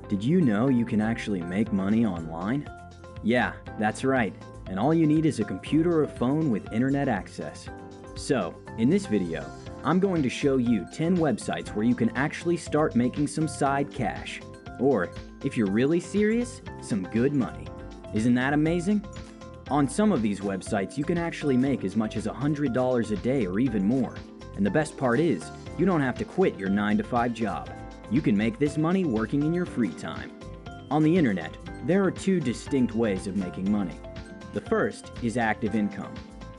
Did you know you can actually make money online? Yeah, that's right, and all you need is a computer or phone with internet access. So, in this video, I'm going to show you 10 websites where you can actually start making some side cash. Or, if you're really serious, some good money. Isn't that amazing? On some of these websites, you can actually make as much as $100 a day or even more. And the best part is, you don't have to quit your 9-to-5 job. You can make this money working in your free time. On the internet, there are two distinct ways of making money. The first is active income.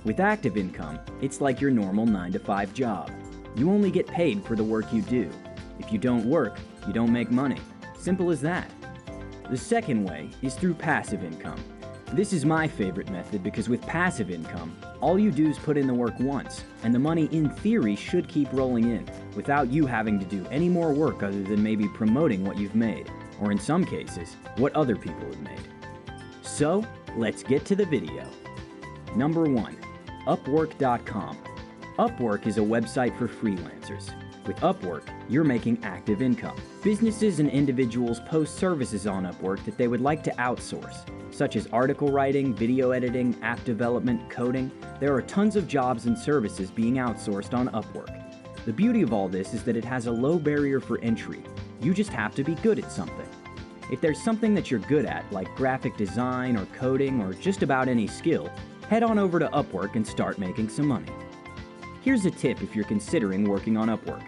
With active income, it's like your normal 9-to-5 job. You only get paid for the work you do. If you don't work, you don't make money. Simple as that. The second way is through passive income. This is my favorite method because with passive income, all you do is put in the work once, and the money in theory should keep rolling in, without you having to do any more work other than maybe promoting what you've made, or in some cases, what other people have made. So, let's get to the video. Number 1. Upwork.com. Upwork is a website for freelancers. With Upwork, you're making active income. Businesses and individuals post services on Upwork that they would like to outsource, such as article writing, video editing, app development, coding. There are tons of jobs and services being outsourced on Upwork. The beauty of all this is that it has a low barrier for entry. You just have to be good at something. If there's something that you're good at, like graphic design or coding or just about any skill, head on over to Upwork and start making some money. Here's a tip if you're considering working on Upwork.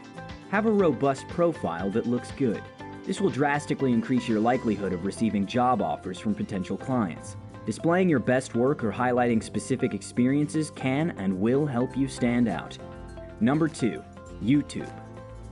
Have a robust profile that looks good. This will drastically increase your likelihood of receiving job offers from potential clients. Displaying your best work or highlighting specific experiences can and will help you stand out. Number 2. YouTube.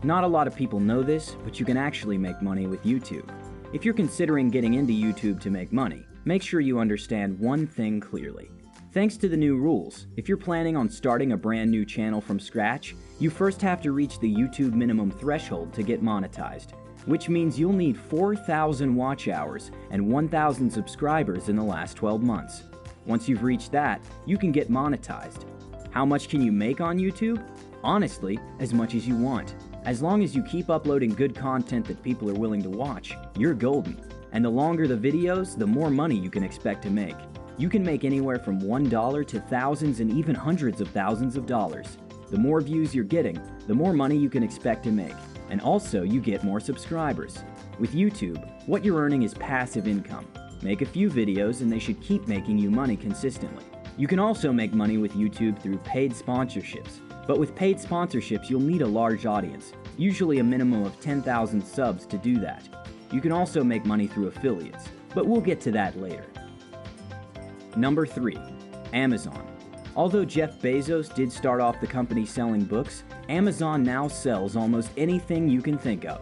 Not a lot of people know this, but you can actually make money with YouTube. If you're considering getting into YouTube to make money, make sure you understand one thing clearly. Thanks to the new rules, if you're planning on starting a brand new channel from scratch, you first have to reach the YouTube minimum threshold to get monetized, which means you'll need 4,000 watch hours and 1,000 subscribers in the last 12 months. Once you've reached that, you can get monetized. How much can you make on YouTube? Honestly, as much as you want. As long as you keep uploading good content that people are willing to watch, you're golden. And the longer the videos, the more money you can expect to make. You can make anywhere from $1 to thousands and even hundreds of thousands of dollars. The more views you're getting, the more money you can expect to make. And also, you get more subscribers. With YouTube, what you're earning is passive income. Make a few videos and they should keep making you money consistently. You can also make money with YouTube through paid sponsorships. But with paid sponsorships, you'll need a large audience, usually a minimum of 10,000 subs to do that. You can also make money through affiliates, but we'll get to that later. Number 3. Amazon. Although Jeff Bezos did start off the company selling books, Amazon now sells almost anything you can think of.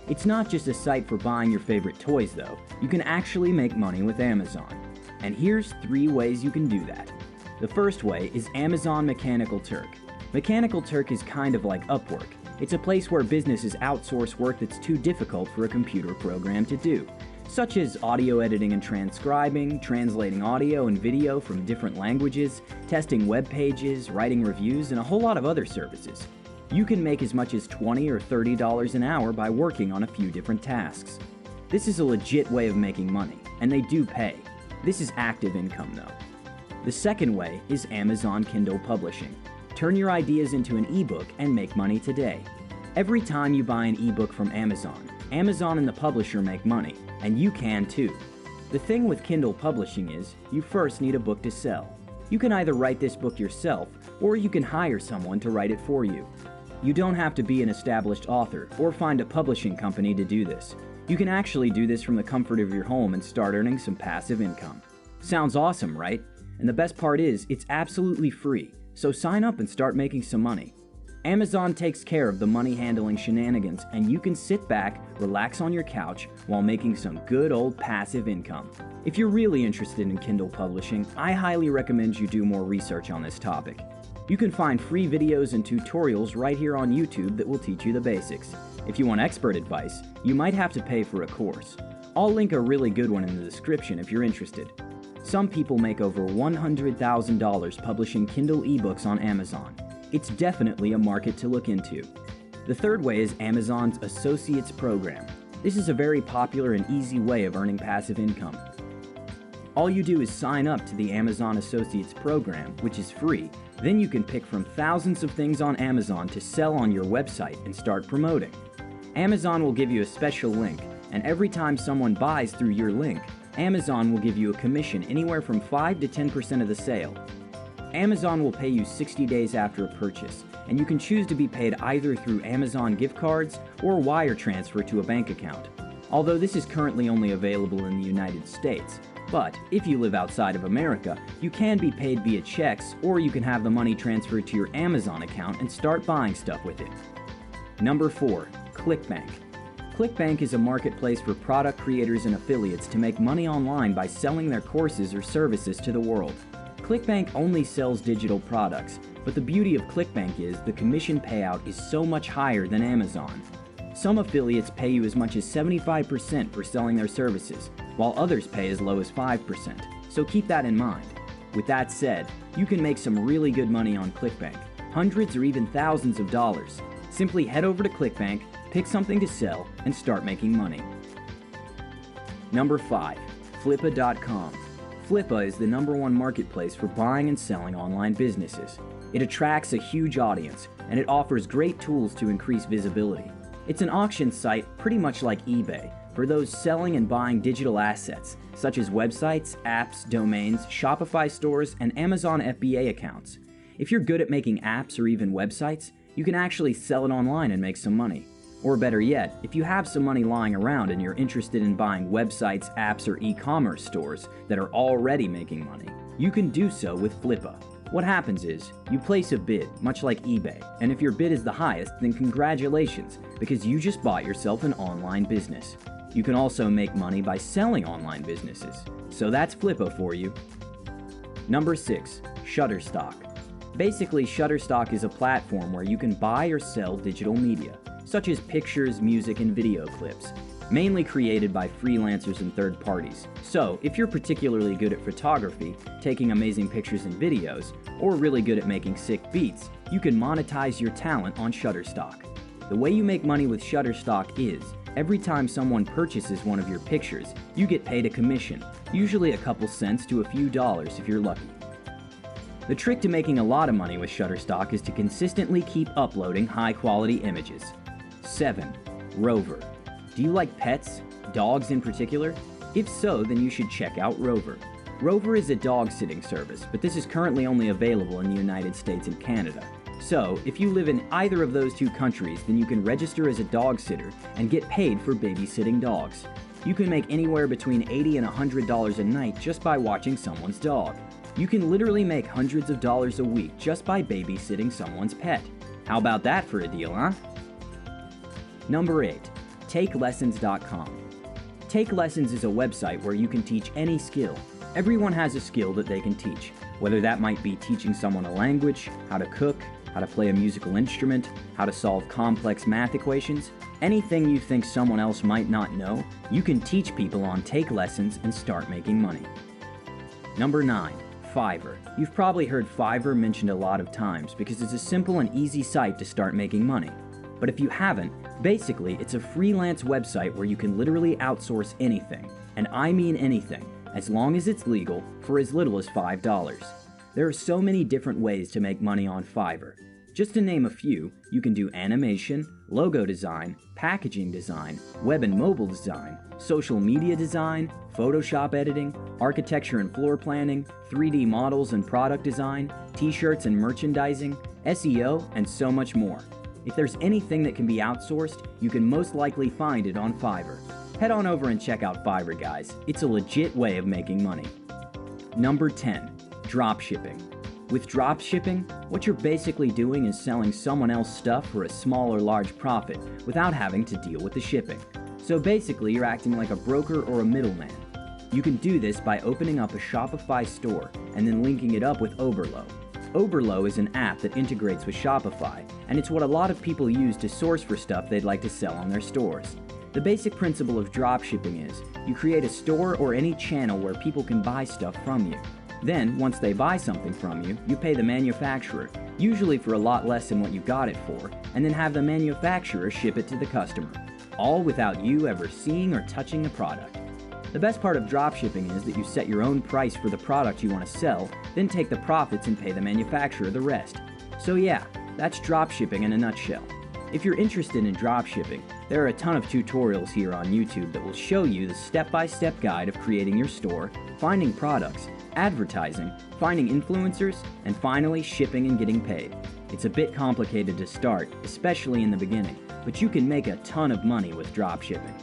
It's not just a site for buying your favorite toys though. You can actually make money with Amazon. And here's 3 ways you can do that. The first way is Amazon Mechanical Turk. Mechanical Turk is kind of like Upwork. It's a place where businesses outsource work that's too difficult for a computer program to do, such as audio editing and transcribing, translating audio and video from different languages, testing web pages, writing reviews, and a whole lot of other services. You can make as much as $20 or $30 an hour by working on a few different tasks. This is a legit way of making money, and they do pay. This is active income though. The second way is Amazon Kindle Publishing. Turn your ideas into an ebook and make money today. Every time you buy an ebook from Amazon, Amazon and the publisher make money, and you can too. The thing with Kindle Publishing is, you first need a book to sell. You can either write this book yourself, or you can hire someone to write it for you. You don't have to be an established author or find a publishing company to do this. You can actually do this from the comfort of your home and start earning some passive income. Sounds awesome, right? And the best part is, it's absolutely free, so sign up and start making some money. Amazon takes care of the money handling shenanigans, and you can sit back, relax on your couch while making some good old passive income. If you're really interested in Kindle publishing, I highly recommend you do more research on this topic. You can find free videos and tutorials right here on YouTube that will teach you the basics. If you want expert advice, you might have to pay for a course. I'll link a really good one in the description if you're interested. Some people make over $100,000 publishing Kindle ebooks on Amazon. it's definitely a market to look into. The third way is Amazon's Associates Program. This is a very popular and easy way of earning passive income. All you do is sign up to the Amazon Associates Program, which is free. Then you can pick from thousands of things on Amazon to sell on your website and start promoting. Amazon will give you a special link, and every time someone buys through your link, Amazon will give you a commission anywhere from 5 to 10% of the sale. Amazon will pay you 60 days after a purchase, and you can choose to be paid either through Amazon gift cards or wire transfer to a bank account. Although this is currently only available in the United States, but if you live outside of America, you can be paid via checks, or you can have the money transferred to your Amazon account and start buying stuff with it. Number 4. ClickBank. ClickBank is a marketplace for product creators and affiliates to make money online by selling their courses or services to the world. ClickBank only sells digital products, but the beauty of ClickBank is the commission payout is so much higher than Amazon. Some affiliates pay you as much as 75% for selling their services, while others pay as low as 5%, so keep that in mind. With that said, you can make some really good money on ClickBank, hundreds or even thousands of dollars. Simply head over to ClickBank, pick something to sell, and start making money. Number 5. Flippa.com. Flippa is the #1 marketplace for buying and selling online businesses. It attracts a huge audience, and it offers great tools to increase visibility. It's an auction site pretty much like eBay for those selling and buying digital assets, such as websites, apps, domains, Shopify stores, and Amazon FBA accounts. If you're good at making apps or even websites, you can actually sell it online and make some money. Or better yet, if you have some money lying around and you're interested in buying websites, apps, or e-commerce stores that are already making money, you can do so with Flippa. What happens is, you place a bid, much like eBay, and if your bid is the highest, then congratulations, because you just bought yourself an online business. You can also make money by selling online businesses. So that's Flippa for you. Number 6. Shutterstock. Basically, Shutterstock is a platform where you can buy or sell digital media, such as pictures, music, and video clips, mainly created by freelancers and third parties. So, if you're particularly good at photography, taking amazing pictures and videos, or really good at making sick beats, you can monetize your talent on Shutterstock. The way you make money with Shutterstock is, every time someone purchases one of your pictures, you get paid a commission, usually a couple cents to a few dollars if you're lucky. The trick to making a lot of money with Shutterstock is to consistently keep uploading high-quality images. 7. Rover. Do you like pets? Dogs in particular? If so, then you should check out Rover. Rover is a dog-sitting service, but this is currently only available in the United States and Canada. So, if you live in either of those two countries, then you can register as a dog sitter and get paid for babysitting dogs. You can make anywhere between $80 and $100 a night just by watching someone's dog. You can literally make hundreds of dollars a week just by babysitting someone's pet. How about that for a deal, huh? Number 8. TakeLessons.com. Take Lessons is a website where you can teach any skill. Everyone has a skill that they can teach, whether that might be teaching someone a language, how to cook, how to play a musical instrument, how to solve complex math equations. Anything you think someone else might not know, you can teach people on Take Lessons and start making money. Number 9. Fiverr. You've probably heard Fiverr mentioned a lot of times because it's a simple and easy site to start making money. But if you haven't, basically it's a freelance website where you can literally outsource anything, and I mean anything, as long as it's legal, for as little as $5. There are so many different ways to make money on Fiverr. Just to name a few, you can do animation, logo design, packaging design, web and mobile design, social media design, Photoshop editing, architecture and floor planning, 3D models and product design, t-shirts and merchandising, SEO, and so much more. If there's anything that can be outsourced, you can most likely find it on Fiverr. Head on over and check out Fiverr, guys. It's a legit way of making money. Number 10. Dropshipping. With dropshipping, what you're basically doing is selling someone else's stuff for a small or large profit without having to deal with the shipping. So basically, you're acting like a broker or a middleman. You can do this by opening up a Shopify store and then linking it up with Oberlo. Oberlo is an app that integrates with Shopify, and it's what a lot of people use to source for stuff they'd like to sell on their stores. The basic principle of dropshipping is, you create a store or any channel where people can buy stuff from you. Then, once they buy something from you, you pay the manufacturer, usually for a lot less than what you got it for, and then have the manufacturer ship it to the customer, all without you ever seeing or touching the product. The best part of dropshipping is that you set your own price for the product you want to sell, then take the profits and pay the manufacturer the rest. So yeah, that's dropshipping in a nutshell. If you're interested in dropshipping, there are a ton of tutorials here on YouTube that will show you the step-by-step guide of creating your store, finding products, advertising, finding influencers, and finally shipping and getting paid. It's a bit complicated to start, especially in the beginning, but you can make a ton of money with dropshipping.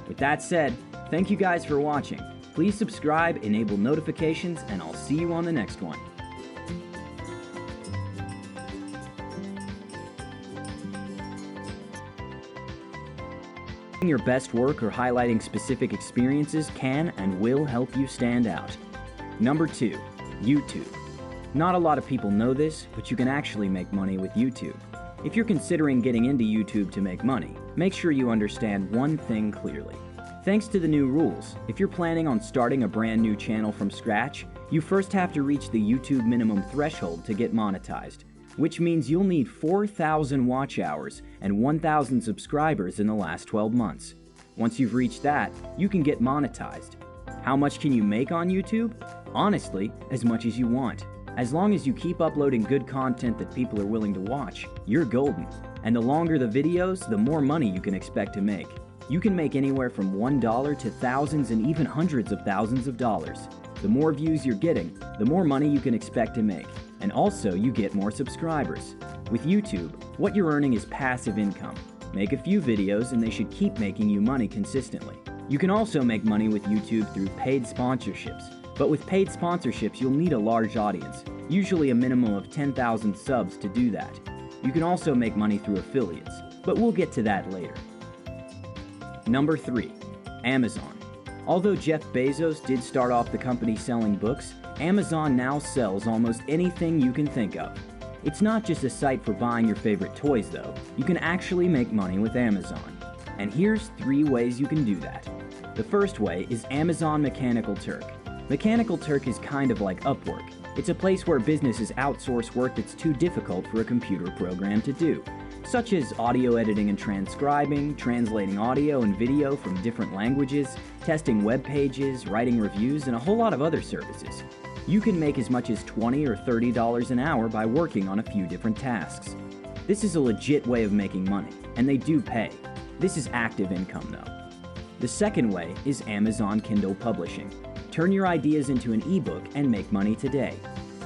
With that said, thank you guys for watching. Please subscribe, enable notifications, and I'll see you on the next one. Your best work or highlighting specific experiences can and will help you stand out. Number 2, YouTube. Not a lot of people know this, but you can actually make money with YouTube. If you're considering getting into YouTube to make money, make sure you understand one thing clearly. Thanks to the new rules, if you're planning on starting a brand new channel from scratch, you first have to reach the YouTube minimum threshold to get monetized, which means you'll need 4,000 watch hours and 1,000 subscribers in the last 12 months. Once you've reached that, you can get monetized. How much can you make on YouTube? Honestly, as much as you want. As long as you keep uploading good content that people are willing to watch, you're golden. And the longer the videos, the more money you can expect to make. You can make anywhere from $1 to thousands and even hundreds of thousands of dollars. The more views you're getting, the more money you can expect to make. And also, you get more subscribers. With YouTube, what you're earning is passive income. Make a few videos and they should keep making you money consistently. You can also make money with YouTube through paid sponsorships. But with paid sponsorships, you'll need a large audience, usually a minimum of 10,000 subs to do that. You can also make money through affiliates, but we'll get to that later. Number 3, Amazon. Although Jeff Bezos did start off the company selling books, Amazon now sells almost anything you can think of. It's not just a site for buying your favorite toys though, you can actually make money with Amazon. And here's 3 ways you can do that. The first way is Amazon Mechanical Turk. Mechanical Turk is kind of like Upwork. It's a place where businesses outsource work that's too difficult for a computer program to do, such as audio editing and transcribing, translating audio and video from different languages, testing web pages, writing reviews, and a whole lot of other services. You can make as much as $20 or $30 an hour by working on a few different tasks. This is a legit way of making money, and they do pay. This is active income though. The second way is Amazon Kindle Publishing. Turn your ideas into an ebook and make money today.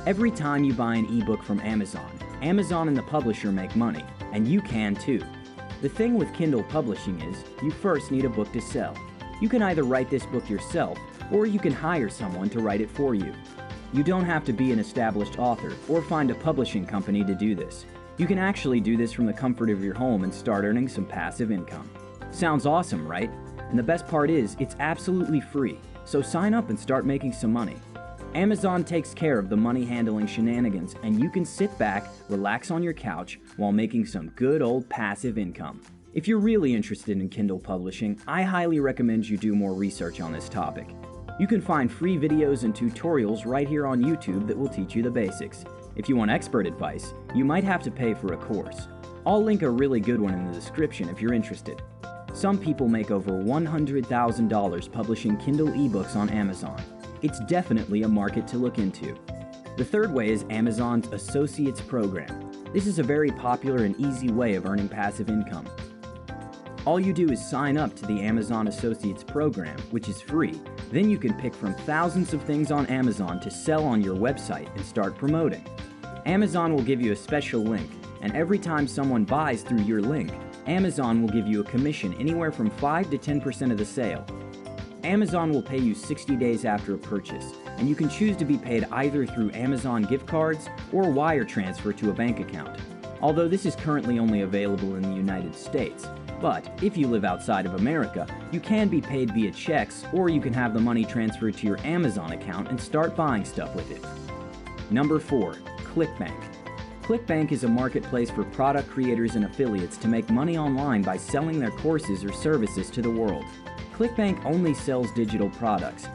Every time you buy an ebook from Amazon, Amazon and the publisher make money, and you can too. The thing with Kindle Publishing is, you first need a book to sell. You can either write this book yourself, or you can hire someone to write it for you. You don't have to be an established author or find a publishing company to do this. You can actually do this from the comfort of your home and start earning some passive income. Sounds awesome, right? And the best part is, it's absolutely free, so sign up and start making some money. Amazon takes care of the money handling shenanigans, and you can sit back, relax on your couch while making some good old passive income. If you're really interested in Kindle publishing, I highly recommend you do more research on this topic. You can find free videos and tutorials right here on YouTube that will teach you the basics. If you want expert advice, you might have to pay for a course. I'll link a really good one in the description if you're interested. Some people make over $100,000 publishing Kindle ebooks on Amazon. It's definitely a market to look into. The third way is Amazon's Associates Program. This is a very popular and easy way of earning passive income. All you do is sign up to the Amazon Associates Program, which is free. Then you can pick from thousands of things on Amazon to sell on your website and start promoting. Amazon will give you a special link, and every time someone buys through your link, Amazon will give you a commission anywhere from 5 to 10% of the sale. Amazon will pay you 60 days after a purchase, and you can choose to be paid either through Amazon gift cards or wire transfer to a bank account. Although this is currently only available in the United States, but if you live outside of America, you can be paid via checks, or you can have the money transferred to your Amazon account and start buying stuff with it. Number 4, ClickBank. ClickBank is a marketplace for product creators and affiliates to make money online by selling their courses or services to the world. ClickBank only sells digital products.